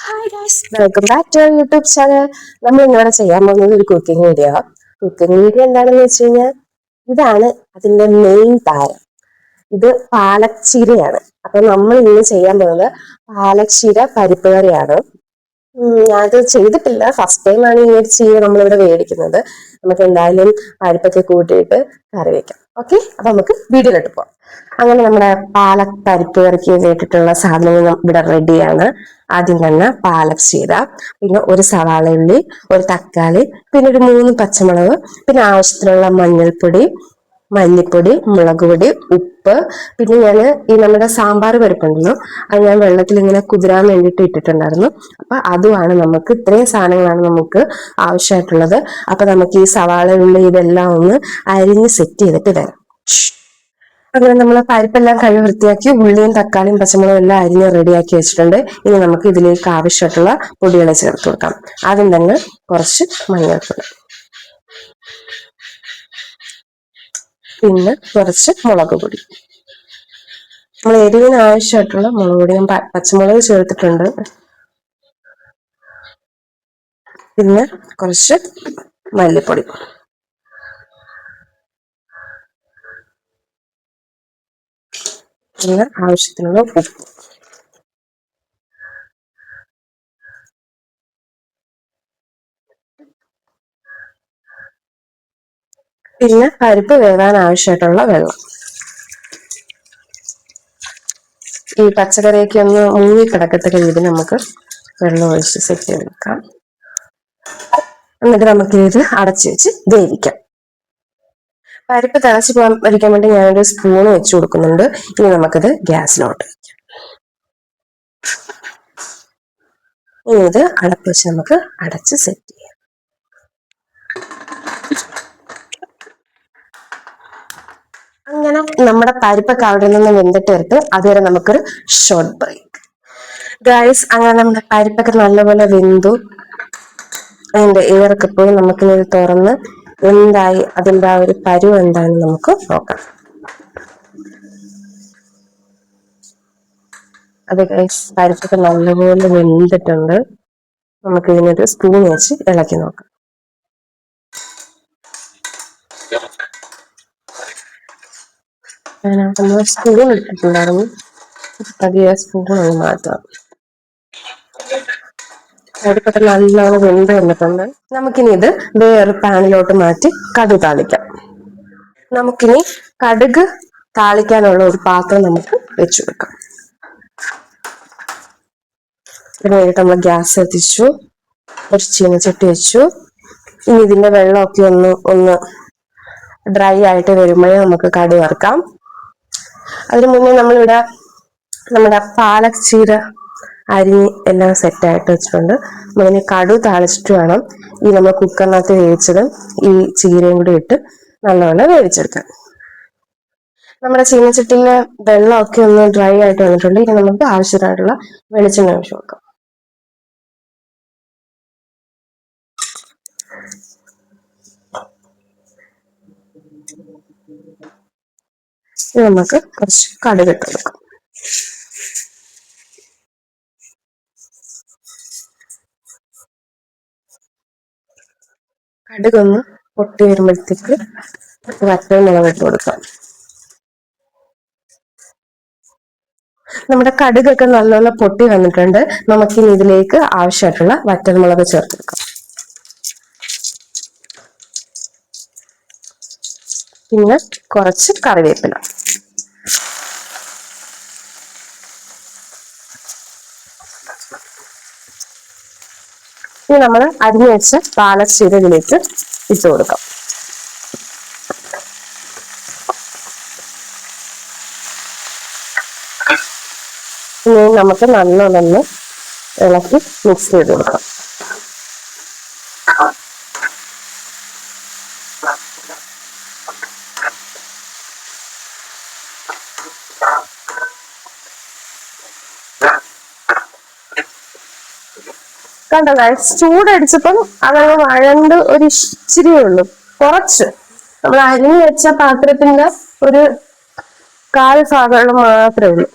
Hi guys, welcome back to YouTube channel. നമ്മൾ ഇന്നിവിടെ ചെയ്യാൻ പോകുന്നത് ഒരു കുക്കിംഗ് വീഡിയോ. എന്താണെന്ന് വെച്ച് കഴിഞ്ഞാൽ ഇതാണ് അതിന്റെ മെയിൻ താരം. ഇത് പാലക് ചീരയാണ്. അപ്പൊ നമ്മൾ ഇന്ന് ചെയ്യാൻ പോകുന്നത് പാലക് ചീര പരിപ്പ് കറിയാണ്. ഞാനത് ചെയ്തിട്ടില്ല, ഫസ്റ്റ് ടൈം ആണ് ഈ ഒരു ചീര നമ്മളിവിടെ മേടിക്കുന്നത്. നമുക്ക് എന്തായാലും പരിപ്പൊക്കെ കൂട്ടിയിട്ട് കറി വെക്കാം. ഓക്കെ, അപ്പൊ നമുക്ക് വീഡിയോയിലോട്ട് പോവാം. അങ്ങനെ നമ്മുടെ പാലക് പരിപ്പ് കറിക്ക് വേണ്ടിയിട്ടുള്ള സാധനങ്ങൾ ഇവിടെ റെഡിയാണ്. ആദ്യം തന്നെ പാലക് ചീര, പിന്നെ ഒരു സവാള ഉള്ളി, ഒരു തക്കാളി, പിന്നെ ഒരു 3 പച്ചമുളക്, പിന്നെ ആവശ്യത്തിനുള്ള മഞ്ഞൾപ്പൊടി, മല്ലിപ്പൊടി, മുളക് പൊടി, ഉപ്പ്. പിന്നെ ഞാൻ ഈ നമ്മുടെ സാമ്പാർ പരിപ്പുണ്ടല്ലോ, അത് ഞാൻ വെള്ളത്തിൽ ഇങ്ങനെ കുതിരാൻ വേണ്ടിയിട്ട് ഇട്ടിട്ടുണ്ടായിരുന്നു. അപ്പൊ അതുമാണ് നമുക്ക് ഇത്രയും സാധനങ്ങളാണ് നമുക്ക് ആവശ്യമായിട്ടുള്ളത്. അപ്പൊ നമുക്ക് ഈ സവാള ഉള്ളി ഇതെല്ലാം ഒന്ന് അരിഞ്ഞ് സെറ്റ് ചെയ്തിട്ട് വരാം. അങ്ങനെ നമ്മൾ പരിപ്പെല്ലാം കഴുകി വൃത്തിയാക്കി ഉള്ളിയും തക്കാളിയും പച്ചമുളകും എല്ലാം അരിഞ്ഞ് റെഡിയാക്കി വെച്ചിട്ടുണ്ട്. ഇനി നമുക്ക് ഇതിലേക്ക് ആവശ്യമായിട്ടുള്ള പൊടികളെ ചേർത്ത് കൊടുക്കാം. ആദ്യം തന്നെ കുറച്ച് മഞ്ഞൾപ്പൊടി, പിന്നെ കുറച്ച് മുളക് പൊടി. നമ്മൾ എരിവിന് ആവശ്യമായിട്ടുള്ള മുളക് പൊടി, ഞാൻ പച്ചമുളക് ചേർത്തിട്ടുണ്ട്. പിന്നെ കുറച്ച് മല്ലിപ്പൊടി, പിന്നെ ആവശ്യത്തിനുള്ള ഉപ്പ്. പിന്നെ പരിപ്പ് വേകാൻ ആവശ്യമായിട്ടുള്ള വെള്ളം. ഈ പച്ചക്കറിയൊക്കെ ഒന്ന് മുങ്ങി കിടക്കത്തക്ക രീതിയിൽ നമുക്ക് വെള്ളം ഒഴിച്ച് സെറ്റ് ചെയ്തെടുക്കാം. എന്നിട്ട് നമുക്ക് ഇത് അടച്ചു വെച്ച് വേവിക്കാം. പരിപ്പ് തിളച്ച് വരിക്കാൻ വേണ്ടി ഞാനൊരു സ്പൂൺ വെച്ച് കൊടുക്കുന്നുണ്ട്. ഇനി നമുക്കിത് ഗ്യാസിലോട്ട് വയ്ക്കാം. ഇനി ഇത് അടപ്പ് വെച്ച് നമുക്ക് അടച്ച് സെറ്റ് ചെയ്യാം. അങ്ങനെ നമ്മുടെ പരിപ്പൊക്കെ അവിടെ നിന്ന് വെന്തിട്ട് എടുത്ത് അതുവരെ നമുക്കൊരു ഷോർട്ട് ബ്രേക്ക്. ഗൈസ്, അങ്ങനെ നമ്മുടെ പരിപ്പൊക്കെ നല്ലപോലെ വെന്തു. അതിന്റെ ഏറൊക്കെ പോയി നമുക്കിനി ഇത് തുറന്ന് എന്തായി അതിന്റെ ആ ഒരു പരുവ് എന്താണെന്ന് നമുക്ക് നോക്കാം. അത് ഗൈസ്, പരിപ്പൊക്കെ നല്ലപോലെ വെന്തിട്ടുണ്ട്. നമുക്ക് ഇതിനൊരു സ്പൂൺ വെച്ച് ഇളക്കി നോക്കാം. നമ്മൾ സ്പൂൺ ഇട്ടിട്ടുണ്ടായിരുന്നു, പതിയെ സ്പൂൺ ഒന്ന് മാറ്റാം. പരിപ്പൊക്കെ നല്ലോണം വെന്ത് വന്നിട്ടുണ്ട്. നമുക്കിനി ഇത് വേറെ പാനിലോട്ട് മാറ്റി കടുക് താളിക്കാം. നമുക്കിനി കടുക് താളിക്കാനുള്ള ഒരു പാത്രം നമുക്ക് വെച്ചു കൊടുക്കാം. ഇതിനായിട്ട് നമ്മൾ ഗ്യാസ് എത്തിച്ചു, ഒരു ചീനച്ചട്ടി വെച്ചു. ഇനി ഇതിന്റെ വെള്ളമൊക്കെ ഒന്ന് ഡ്രൈ ആയിട്ട് വരുമ്പോഴേ നമുക്ക് കടുക് വറുക്കാം. അതിനു മുന്നേ നമ്മളിവിടെ നമ്മുടെ പാലക് ചീര അരിഞ്ഞ് എല്ലാം സെറ്റായിട്ട് വെച്ചിട്ടുണ്ട്. നമ്മളിനി കടുക് താളിച്ചിട്ട് വേണം ഈ നമ്മൾ കുക്കറിനകത്ത് വേവിച്ചതും ഈ ചീരയും കൂടി ഇട്ട് നല്ലപോലെ വേവിച്ചെടുക്കാം. നമ്മുടെ ചീനച്ചട്ടിയിലെ വെള്ളമൊക്കെ ഒന്ന് ഡ്രൈ ആയിട്ട് വന്നിട്ടുണ്ട്. ഇനി നമുക്ക് ആവശ്യമായിട്ടുള്ള വെളിച്ചെണ്ണ ഒഴിച്ച് കൊടുക്കാം. നമുക്ക് കുറച്ച് കടുക് ഇട്ട് കൊടുക്കാം. കടുകൊന്ന് പൊട്ടി വരുമ്പോഴത്തേക്ക് വറ്റൽമുളക് ഇട്ട് കൊടുക്കാം. നമ്മുടെ കടുകൊക്കെ നല്ലോണം പൊട്ടി വന്നിട്ടുണ്ട്. നമുക്കിനി ഇതിലേക്ക് ആവശ്യമായിട്ടുള്ള വറ്റൽമുളക് ചേർത്തെടുക്കാം. പിന്നെ കുറച്ച് കറിവേപ്പില. ഇനി നമ്മൾ അരിഞ്ഞു വെച്ച പാലക് ചീര ഇതിലേക്ക് ഇട്ട് കൊടുക്കാം. ഇനി നമുക്ക് നല്ലോണം ഇളക്കി മിക്സ് ചെയ്ത് കൊടുക്കാം. കണ്ടോ ഗൈസ്, ചൂടടിച്ചപ്പം അതങ്ങ് വഴണ്ട് ഒരു ഇച്ചിരിയേ ഉള്ളൂ. കുറച്ച് നമ്മൾ അരിഞ്ഞു വെച്ച പാത്രത്തിന്റെ ഒരു 1/4 ഭാഗം മാത്രമേ ഉള്ളൂ.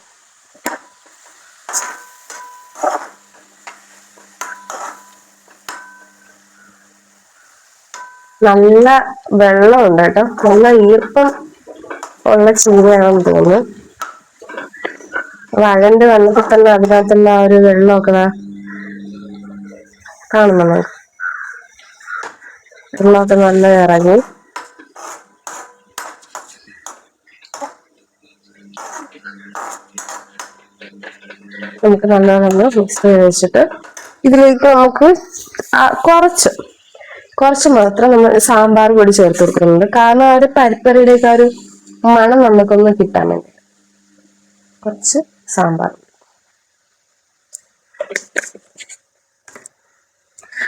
നല്ല വെള്ളമുണ്ട് കേട്ടോ, നല്ല ഈർപ്പം ഉള്ള ചീരയാണെന്ന് തോന്നുന്നു. വഴണ്ട് വന്നപ്പോൾ തന്നെ അതിനകത്തുള്ള ആ ഒരു വെള്ളമൊക്കെ കാണുന്നുണ്ട്. വെള്ളമൊക്കെ നല്ല ഇറങ്ങി. നമുക്ക് നല്ലോണം മിക്സ് ചെയ്ത് വെച്ചിട്ട് ഇതിലേക്ക് നമുക്ക് കുറച്ച് മാത്രം നമ്മൾ സാമ്പാർ പൊടി ചേർത്ത് കൊടുക്കുന്നുണ്ട്. കാരണം ആ ഒരു പരിപ്പറിയുടെയൊക്കെ ആ ഒരു മണം നമുക്കൊന്ന് കിട്ടാൻ വേണ്ടി കുറച്ച് സാമ്പാർ.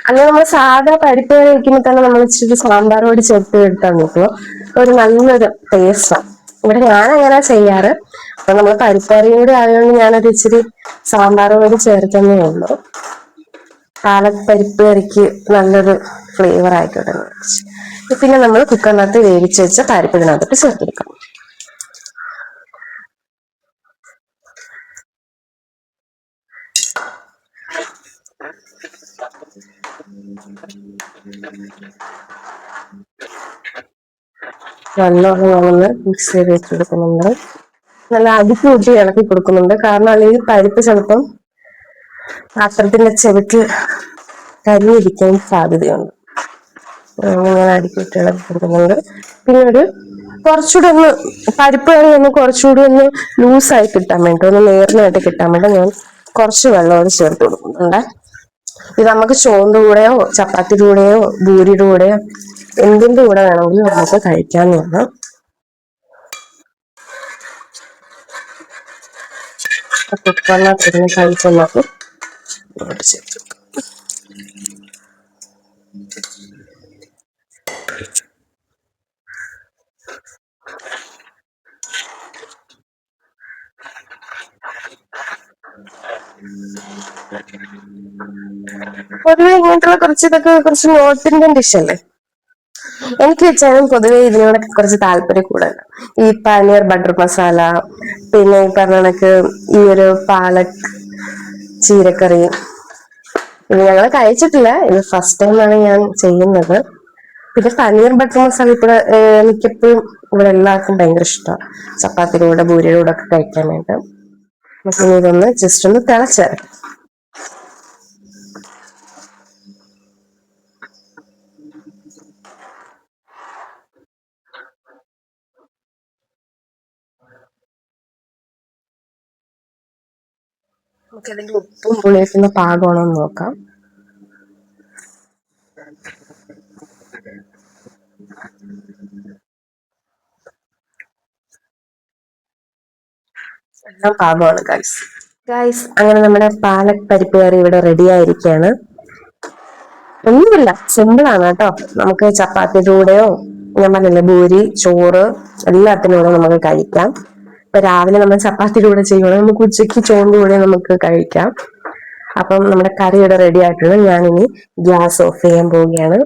അങ്ങനെ നമ്മൾ സാധാ പരിപ്പ് കറി വെക്കുമ്പോൾ തന്നെ നമ്മൾ ഇച്ചിരി സാമ്പാർ പൊടി ചേർത്ത് എടുത്താൽ നോക്കുക, ഒരു നല്ലൊരു ടേസ്റ്റാണ്. ഇവിടെ ഞാൻ അങ്ങനെ ചെയ്യാറ്. അപ്പൊ നമ്മൾ പരിപ്പ് കറിയും കൂടി ആയതുകൊണ്ട് ഞാനൊരു ഇച്ചിരി സാമ്പാർ പൊടി ചേർത്തന്നേ ഉള്ളൂ. പാലപ്പരിപ്പ് കറിക്ക് നല്ലൊരു ഫ്ലേവർ ആയിക്കോട്ടെ. പിന്നെ നമ്മൾ കുക്കറിനകത്ത് വേവിച്ച് വെച്ച പരിപ്പ് ഇതിനകത്തോട്ട് ചേർത്തെടുക്കാം. നല്ലോണം നമ്മള് മിക്സ് ചെയ്ത് വെച്ചെടുക്കുന്നുണ്ട്. നല്ല അടുക്കി കൂട്ടി ഇളക്കി കൊടുക്കുന്നുണ്ട്. കാരണം അല്ലെങ്കിൽ പരിപ്പ് ചിലപ്പം പാത്രത്തിന്റെ ചെവിക്ക് കരിയിരിക്കാൻ സാധ്യതയുണ്ട്. ഞാൻ അടുക്കി കൂട്ടി ഇളക്കി കൊടുക്കുന്നുണ്ട്. പിന്നെ കുറച്ചുകൂടി ഒന്ന് പരിപ്പ് കറി ഒന്ന് കുറച്ചുകൂടി ഒന്ന് ലൂസായി കിട്ടാൻ വേണ്ടി, ഒന്ന് നേർന്നയായിട്ട് കിട്ടാൻ വേണ്ടി ഞാൻ കുറച്ച് വെള്ളം ചേർത്ത് കൊടുക്കുന്നുണ്ട്. ഇത് നമുക്ക് ചോറിന്റെ കൂടെയോ ചപ്പാത്തിയുടെ കൂടെയോ പൂരിയുടെ കൂടെയോ എന്തിന്റെ കൂടെ വേണമെങ്കിലും നമുക്ക് കഴിക്കാവുന്നതാണ്. കുക്കറിനകത്ത് കഴിച്ചൊക്കെ ചേർത്ത് പൊതുവെ ഇങ്ങനത്തുള്ള കുറച്ച് നോർത്ത് ഇന്ത്യൻ ഡിഷ് അല്ലേ. എനിക്ക് വെച്ചാലും പൊതുവെ ഇതിനോടൊക്കെ കുറച്ച് താല്പര്യം കൂടുതലാണ്. ഈ പനീർ ബട്ടർ മസാല, പിന്നെ ഈ പറഞ്ഞ കണക്ക് ഈ ഒരു പാലക് ചീരക്കറി, ഇത് ഞങ്ങൾ കഴിച്ചിട്ടില്ല, ഇത് ഫസ്റ്റ് ടൈമാണ് ഞാൻ ചെയ്യുന്നത്. പിന്നെ പനീർ ബട്ടർ മസാല ഇവിടെ മിക്കപ്പോഴും ഇവിടെ എല്ലാവർക്കും ഭയങ്കര ഇഷ്ടമാണ്. ചപ്പാത്തിയുടെ കൂടെ പൂരിയുടെ കൂടെ ഒക്കെ കഴിക്കാനായിട്ട്. നമുക്ക് ഇതൊന്ന് ജസ്റ്റ് ഒന്ന് തിളച്ചേരാം. നമുക്ക് അതിന്റെ ഉപ്പും പുളിയൊക്കെ പാകമാണോ എന്ന് നോക്കാം. എല്ലാം പാകമാണ് ഗൈസ്. അങ്ങനെ നമ്മുടെ പാലക് പരിപ്പ് കറി ഇവിടെ റെഡി ആയിരിക്കുകയാണ്. ഒന്നുമില്ല, സിമ്പിൾ ആണ് കേട്ടോ. നമുക്ക് ചപ്പാത്തിയുടെ കൂടെയോ, ഞാൻ പറഞ്ഞില്ലേ, പൂരി, ചോറ് എല്ലാത്തിനും കൂടെ നമുക്ക് കഴിക്കാം. ഇപ്പൊ രാവിലെ നമ്മൾ ചപ്പാത്തിയുടെ കൂടെ ചെയ്യുകയാണെങ്കിൽ നമുക്ക് ഉച്ചയ്ക്ക് ചോറിന്റെ കൂടെ നമുക്ക് കഴിക്കാം. അപ്പം നമ്മുടെ കറി ഇവിടെ റെഡി ആയിട്ടുണ്ട്. ഞാനിനി ഗ്യാസ് ഓഫ് ചെയ്യാൻ പോവുകയാണ്.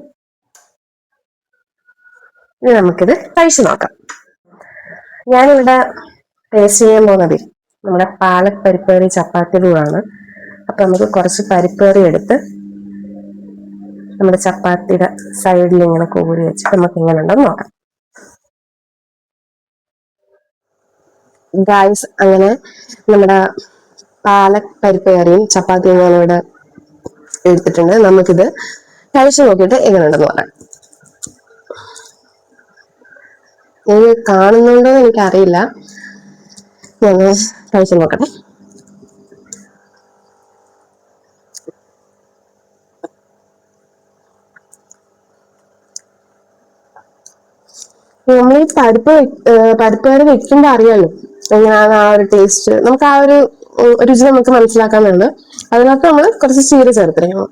ഇനി നമുക്കിത് കഴിച്ചു നോക്കാം. ഞാനിവിടെ ടേസ്റ്റ് ചെയ്യാൻ പോകുന്നത് നമ്മുടെ പാലക് പരിപ്പ് കറി ചപ്പാത്തിയുടെ കൂടാണ്. അപ്പൊ നമുക്ക് കുറച്ച് പരിപ്പ് കറി എടുത്ത് നമ്മുടെ ചപ്പാത്തിയുടെ സൈഡിൽ ഇങ്ങനെ കോരി വെച്ചിട്ട് നമുക്ക് എങ്ങനെ ഉണ്ടെന്ന് നോക്കാം. ഗായ്സ്, അങ്ങനെ നമ്മുടെ പാലക് പരിപ്പ് കറിയും ചപ്പാത്തിയും ഞാനിവിടെ എടുത്തിട്ടുണ്ട്. നമുക്കിത് കഴിച്ചു നോക്കിയിട്ട് എങ്ങനെയുണ്ടെന്ന് പറയാം. നിങ്ങൾ കാണുന്നുണ്ടോ എന്ന് എനിക്കറിയില്ല. ഞങ്ങൾ കഴിച്ചു നോക്കട്ടെ. നമ്മൾ ഈ പരിപ്പ് കറി വെക്കുമ്പോ അറിയാലോ എങ്ങനെയാണ് ആ ഒരു ടേസ്റ്റ്, നമുക്ക് ആ ഒരു രുചി നമുക്ക് മനസ്സിലാക്കാൻ വേണം. അതിനകത്ത് നമ്മൾ കുറച്ച് ചീര ചേർത്തിരിക്കണം,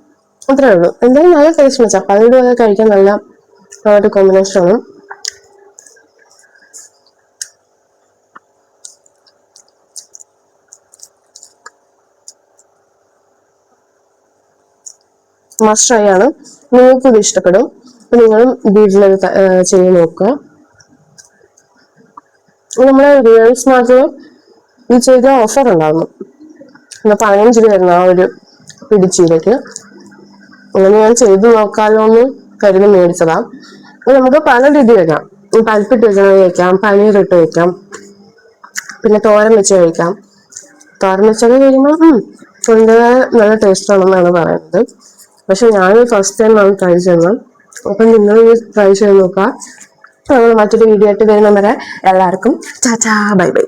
അത്രേ ഉള്ളൂ. എന്തായാലും നല്ല ടേസ്റ്റ് ഉണ്ട്. ചപ്പാത്തിയുടെ കഴിക്കാൻ നല്ല ഒരു കോമ്പിനേഷൻ ആണ്. മസ്റ്റ് ട്രൈ ആണ്. നിങ്ങൾക്കും ഇത് ഇഷ്ടപ്പെടും. അപ്പൊ നിങ്ങളും വീട്ടിലത് ചെയ്ത് നോക്കുക. നമ്മുടെ റിയൽസ് മാർട്ടിൽ ഈ ചെയ്ത ഓഫർ ഉണ്ടായിരുന്നു. 15 രൂപയായിരുന്നു ആ ഒരു പിടിച്ചീരക്ക്. അങ്ങനെ ഞാൻ ചെയ്ത് നോക്കാലോ എന്ന് കരുതി മേടിച്ചതാ. നമുക്ക് പല രീതി വെക്കാം. പരിപ്പിട്ട് വെക്കണമെങ്കിൽ വെക്കാം, പനീറിട്ട് വെക്കാം, പിന്നെ തോരൻ വെച്ച് കഴിക്കാം. തോരൻ വെച്ചൊക്കെ കഴിക്കുമ്പോൾ അതിൻ്റെതായ നല്ല ടേസ്റ്റ് ആണെന്നാണ് പറയുന്നത്. പക്ഷെ ഞാൻ ഫസ്റ്റ് ടൈം ആണ് ട്രൈ ചെയ്യുന്നത്. അപ്പം നിങ്ങൾ ട്രൈ ചെയ്ത് നോക്കുക. നമ്മൾ മറ്റൊരു വീഡിയോ ആയിട്ട് വരുന്ന വരെ എല്ലാവർക്കും ടാറ്റാ ബൈ ബൈ.